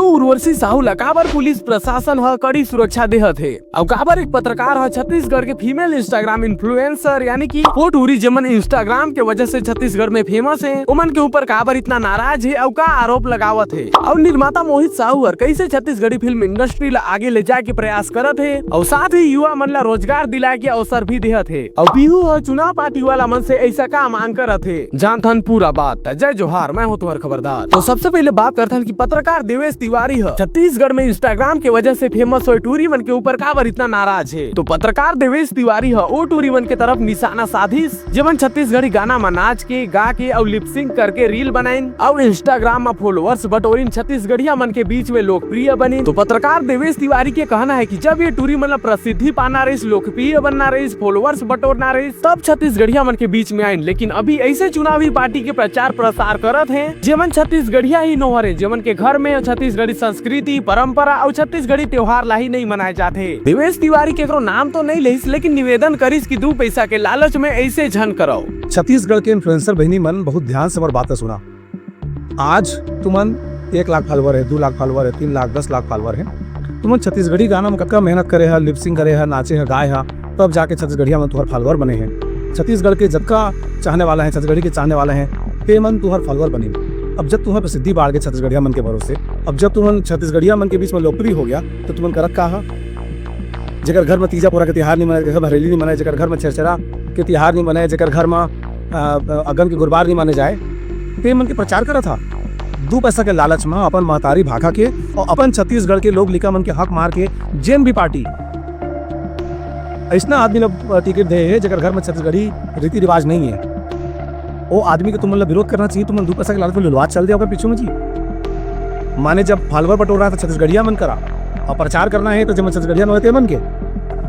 उर्वशी साहू ला काबर पुलिस प्रशासन ह कड़ी सुरक्षा देहत है। अब काबर एक पत्रकार ह छत्तीसगढ़ के फीमेल इंस्टाग्राम इन्फ्लुएंसर यानी कि पोटूरी जमन इंस्टाग्राम के वजह से छत्तीसगढ़ में फेमस है, उमन के ऊपर काबर इतना नाराज है और का आरोप लगावत है। और निर्माता मोहित साहू हर कैसे छत्तीसगढ़ी फिल्म इंडस्ट्री ला आगे ले जाए के प्रयास करत है और साथ ही युवा मन ला रोजगार दिलाए के अवसर भी देहत है। और पीहू ह चुनाव पार्टी वाला मन से ऐसा का मांग करत है। जानथन पूरा बात। जय जोहार, मैं हूँ तुम्हारा खबरदार। तो सबसे पहले बात करथन की पत्रकार देवेश तिवारी है छत्तीसगढ़ में इंस्टाग्राम के वजह से फेमस हो, टूरी मन के ऊपर काबर इतना नाराज है। तो पत्रकार देवेश तिवारी है ओ टूरी मन के तरफ निशाना साधिस जवन छत्तीसगढ़ी गाना में नाच के गा के और लिपसिंग करके रील बनाइन और इंस्टाग्राम में फॉलोअर्स बटोरिन छत्तीसगढ़िया मन के बीच में लोकप्रिय बनी। तो पत्रकार देवेश तिवारी के कहना है कि जब ये टूरी मतलब प्रसिद्धि पाना रही, लोकप्रिय बनना रही, फॉलोअर्स बटोरना रही, तब छत्तीसगढ़िया मन के बीच में आइन। लेकिन अभी ऐसे चुनावी पार्टी के प्रचार प्रसार करत है जेमन छत्तीसगढ़िया ही नोहरे, जेमन के घर में छत्तीसगढ़ी संस्कृति परंपरा और छत्तीसगढ़ी त्योहार ला ही नहीं मनाए जाते। देवेश तिवारी के नाम तो नहीं लेस, लेकिन निवेदन करिस कि 2 पैसा के लालच में ऐसे झन करो। छत्तीसगढ़ के इन्फ्लुएंसर बहनी मन बहुत ध्यान से बात सुना। आज तुमन 1 लाख फॉलोवर है, 2 लाख फॉलोवर है, 3 लाख 10 लाख फॉलोवर है, तुमन छत्तीसगढ़ी गाना में कतका मेहनत करे है, लिपसिंग करे है, नाचे है, गाए है, तब जाके छत्तीसगढ़िया में तुहर फॉलोवर बने हैं। छत्तीसगढ़ के जतका चाहने वाला है, छत्तीसगढ़ी के चाहने वाले हैं, ते मन तुहर फॉलोवर बने। अब जब तुम्हें प्रसिद्धि बाढ़ गए छत्तीसगढ़िया मन के भरोसे, अब जब तुम छत्तीसगढ़िया मन के बीच में लोकप्रिय हो गया तो तुमन करत का है। जेकर घर में तीजा पोरा के त्योहार नहीं मनाए, जेकर भरेली नहीं मनाए, जेकर घर में छरछरा के त्योहार नहीं मनाए, जेकर घर में अगन के गुरबार नहीं माने जाए, ते मन के प्रचार करा था। 2 पैसा के लालच में अपन महतारी भाखा के और अपन छत्तीसगढ़ के लोग लिखा मन के हक मार के जेन भी पार्टी ऐसा आदमी लोग टिकट दे जेकर घर में छत्तीसगढ़ी रीति रिवाज नहीं है, वो आदमी को तुम विरोध करना चाहिए। तुम 2 पैसा के लालच में लुलवात चल दिया पीछे में जी। माने जब फॉलोवर बटोर रहा था छत्तीसगढ़िया मन करा और प्रचार करना है तो जब छत्तीसगढ़िया में मन के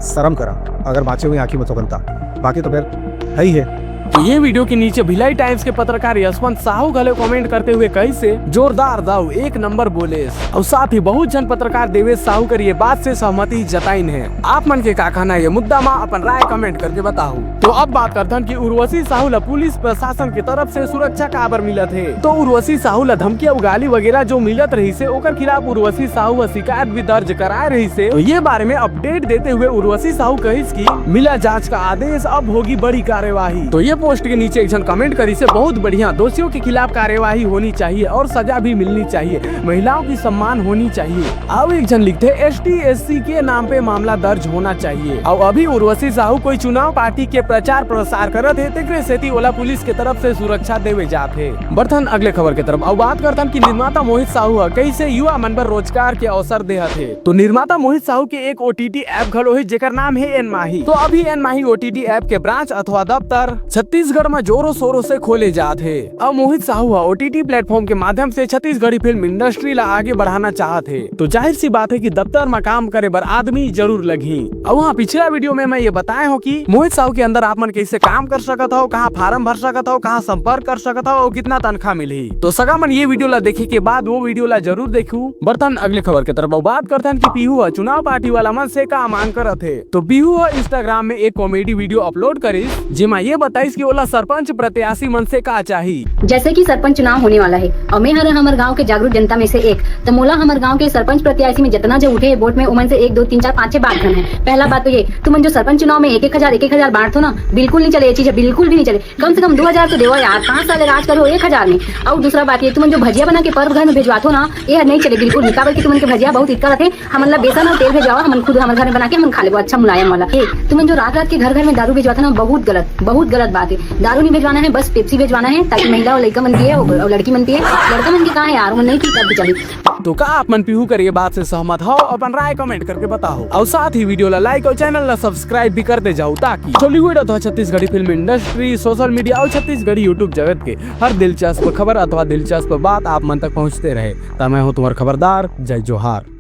शर्म करा, अगर बाचे हुई आंखी में तो बनता, बाकी तो फिर है ही है। तो ये वीडियो के नीचे भिलाई टाइम्स के पत्रकार यशवंत साहू गले कमेंट करते हुए कैसे जोरदार दाऊ 1 नंबर बोले और साथ ही बहुत जन पत्रकार देवेश साहू कर ये बात से सहमति जताइन है। आप मन के का कहना है ये मुद्दा में अपन राय कमेंट करके बताओ। तो अब बात करते कि उर्वशी साहू ला पुलिस प्रशासन की तरफ से सुरक्षा काबर मिलत है। तो उर्वशी साहू ला धमकी और गाली वगैरह जो मिलत रही से ओकर खिलाफ उर्वशी साहू शिकायत भी दर्ज कराए रही से। तो ये बारे में अपडेट देते हुए उर्वशी साहू कहिस की मिला जाँच का आदेश, अब होगी बड़ी कार्यवाही। तो ये पोस्ट के नीचे एक जन कमेंट करी से बहुत बढ़िया, दोषियों के खिलाफ कार्यवाही होनी चाहिए और सजा भी मिलनी चाहिए, महिलाओं की सम्मान होनी चाहिए। अब एक जन लिखते ST SC के नाम पे मामला दर्ज होना चाहिए। और अभी उर्वशी साहू कोई चुनाव पार्टी के प्रचार प्रसार करत है, तेकरे सेती ओला पुलिस के तरफ से सुरक्षा देवे जाते। बर्तन अगले खबर के तरफ अब बात करता कि निर्माता मोहित साहू कैसे युवा मन पर रोजगार के अवसर देहत है। तो निर्माता मोहित साहू के एक OTT ऐप घलो है जेकर नाम है एनमाही। तो अभी एनमाही OTT ऐप के ब्रांच अथवा दफ्तर छत्तीसगढ़ में जोरों शोरों से खोले जाते हैं। अब मोहित साहू OTT प्लेटफॉर्म के माध्यम से छत्तीसगढ़ी फिल्म इंडस्ट्री ला आगे बढ़ाना चाहते हैं। तो जाहिर सी बात है कि दफ्तर में काम करे बर आदमी जरूर लगी। और वहाँ पिछला वीडियो में मैं ये बताया हूँ कि मोहित साहू के अंदर आप मन कैसे काम कर सकत हो, कहाँ फार्म भर सकत हो, कहाँ संपर्क कर सकत हो और कितना तनख्वाह मिली। तो सगा मन ये वीडियो ला देखे के बाद वो वीडियो ला जरूर देखू। बर्तन अगले खबर के तरफ बात करते हैं कि पीहू चुनाव पार्टी वाला मन से का मांग करत है। तो पीहू इंस्टाग्राम में एक कॉमेडी वीडियो अपलोड करिस जिमा ये बताइस कि ओला सरपंच प्रत्याशी मन से का चाहिए। जैसे कि सरपंच चुनाव होने वाला है और मैं हमारे गांव के जागरूक जनता में से एक, तो मोला हमारे गांव के सरपंच प्रत्याशी में जितना जो उठे वोट में उमन से 1 2 3 4 5 6 बांट है। पहला बात तो ये तुम जो सरपंच चुनाव में 1,000 बांटो ना, बिल्कुल नहीं चले, ये चीज बिल्कुल भी नहीं चले। कम से कम 2,000 तो देवो यार, 5 साल राज करो 1,000 में। और दूसरा बात ये तुम जो भजिया बना के पर्व घर में भेजवातो ना, ये नहीं चले बिल्कुल नहीं। काबर की तुम के भजिया बहुत इक्का रखे, हम मतलब बेसन और तेल भेजवाओ, हम खुद हमारे घर में बना के हम खा ले अच्छा मुलायम वाला। तुम जो रात के घर में दारू भेजवाता ना, बहुत गलत बात है। दारू नहीं भेजवाना है, बस पेप्सी भेजवाना है ताकि महिला और लड़का मन पिए और लड़की मन पिए। लड़का मन की कहा है यार, वो नहीं पी तब भी चली। तो का आप मन पीहू कर ये बात से सहमत हो, अपन राय कमेंट करके बताओ और साथ ही वीडियो ला लाइक और चैनल ला सब्सक्राइब भी करते जाओ ताकि बॉलीवुड अथवा Chhattisgarhi film industry, social media और छत्तीसगढ़ी यूट्यूब जगत के हर दिलचस्प खबर अथवा दिलचस्प बात आप मन तक पहुँचते रहे। तो मैं हूँ तुम्हारा खबरदार। जय जोहार।